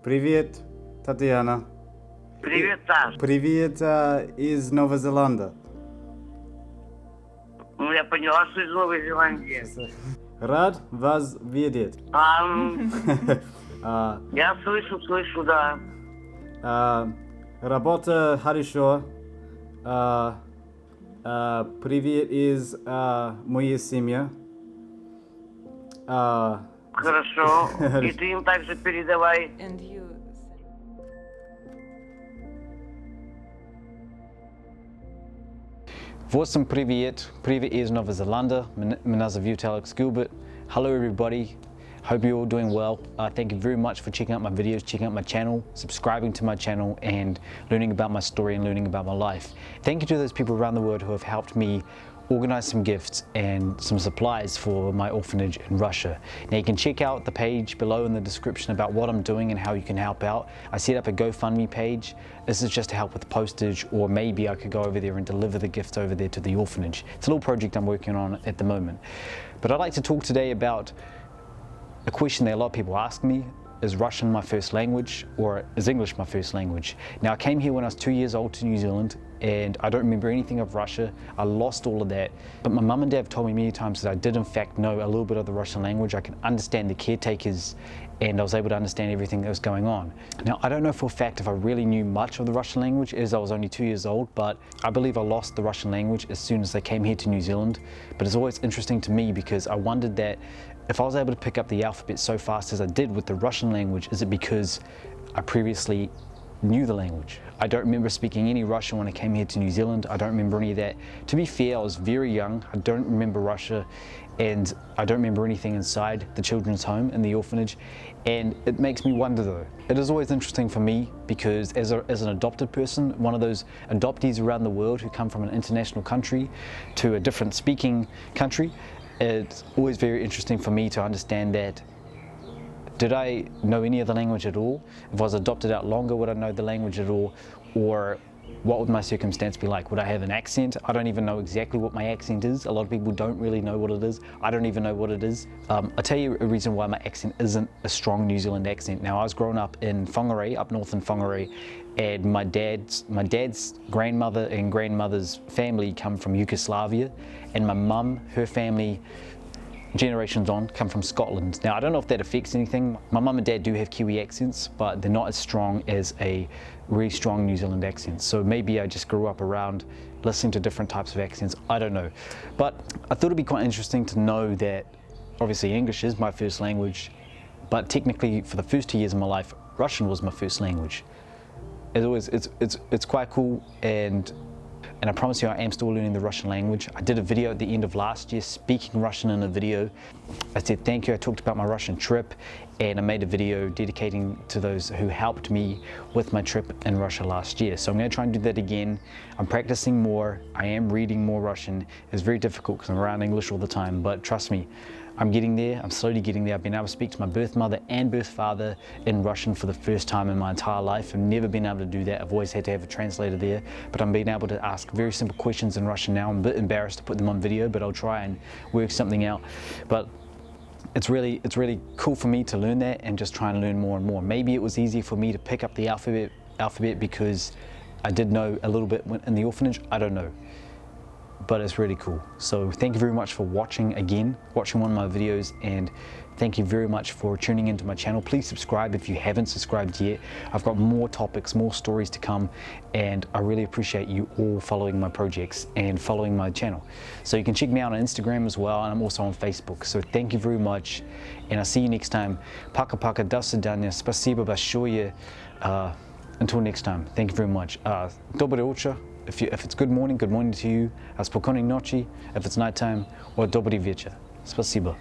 Привет, Татьяна. Привет, Саш. Привет из Новой Зеландии. Ну, я поняла, что из Новой Зеландии. Рад вас видеть. Я слышу, да. Работа хорошо. Привет из моей семьи. Хорошо. И ты им также передавай. And you. Всем привет! Привет из Nova Zelanda. Меня зовут Gilbert. Hello everybody. Hope you're all doing well. Thank you very much for checking out my videos, checking out my channel, subscribing to my channel and learning about my story and learning about my life. Thank you to those people around the world who have helped me organize some gifts and some supplies for my orphanage in Russia. Now you can check out the page below in the description about what I'm doing and how you can help out. I set up a GoFundMe page. This is just to help with postage, or maybe I could go over there and deliver the gifts over there to the orphanage. It's a little project I'm working on at the moment. But I'd like to talk today about a question that a lot of people ask me. Is Russian my first language, or is English my first language? Now I came here when I was 2 years old to New Zealand, and I don't remember anything of Russia. I lost all of that. But my mum and dad have told me many times that I did in fact know a little bit of the Russian language. I can understand the caretakers, and I was able to understand everything that was going on. Now I don't know for a fact if I really knew much of the Russian language as I was only 2 years old, but I believe I lost the Russian language as soon as I came here to New Zealand. But it's always interesting to me because I wondered that if I was able to pick up the alphabet so fast as I did with the Russian language, is it because I previously knew the language? I don't remember speaking any Russian when I came here to New Zealand. I don't remember any of that. To be fair, I was very young. I don't remember Russia, and I don't remember anything inside the children's home in the orphanage. And it makes me wonder though. It is always interesting for me because as an adopted person, one of those adoptees around the world who come from an international country to a different speaking country, it's always very interesting for me to understand that, did I know any of the language at all? If I was adopted out longer, would I know the language at all? Or what would my circumstance be like? Would I have an accent? I don't even know exactly what my accent is. A lot of people don't really know what it is. I don't even know what it is. I'll tell you a reason why my accent isn't a strong New Zealand accent. Now I was growing up in Whangarei, up north in Whangarei, and my dad's grandmother and grandmother's family come from Yugoslavia, and my mum, her family, generations on, come from Scotland. Now I don't know if that affects anything. My mum and dad do have Kiwi accents, but they're not as strong as a really strong New Zealand accent. So maybe I just grew up around listening to different types of accents. I don't know. But I thought it'd be quite interesting to know that obviously English is my first language, but technically for the first 2 years of my life, Russian was my first language. It's quite cool, and I promise you I am still learning the Russian language. I did a video at the end of last year speaking Russian in a video. I said thank you, I talked about my Russian trip, and I made a video dedicating to those who helped me with my trip in Russia last year. So I'm going to try and do that again. I'm practicing more, I am reading more Russian. It's very difficult because I'm around English all the time, but trust me, I'm getting there, I'm slowly getting there. I've been able to speak to my birth mother and birth father in Russian for the first time in my entire life. I've never been able to do that. I've always had to have a translator there, but I'm being able to ask very simple questions in Russian now. I'm a bit embarrassed to put them on video, but I'll try and work something out. But it's really cool for me to learn that and just try and learn more and more. Maybe it was easy for me to pick up the alphabet because I did know a little bit in the orphanage. I don't know. But it's really cool. So thank you very much for watching one of my videos, and thank you very much for tuning into my channel. Please subscribe if you haven't subscribed yet. I've got more topics, more stories to come, and I really appreciate you all following my projects and following my channel. So you can check me out on Instagram as well, and I'm also on Facebook. So thank you very much, and I'll see you next time. Пока-пока, до свидания, спасибо большое. Until next time, thank you very much. Доброе утро. If it's good morning to you. Spokojnej noci if it's nighttime, or dobry wieczór. Спасибо.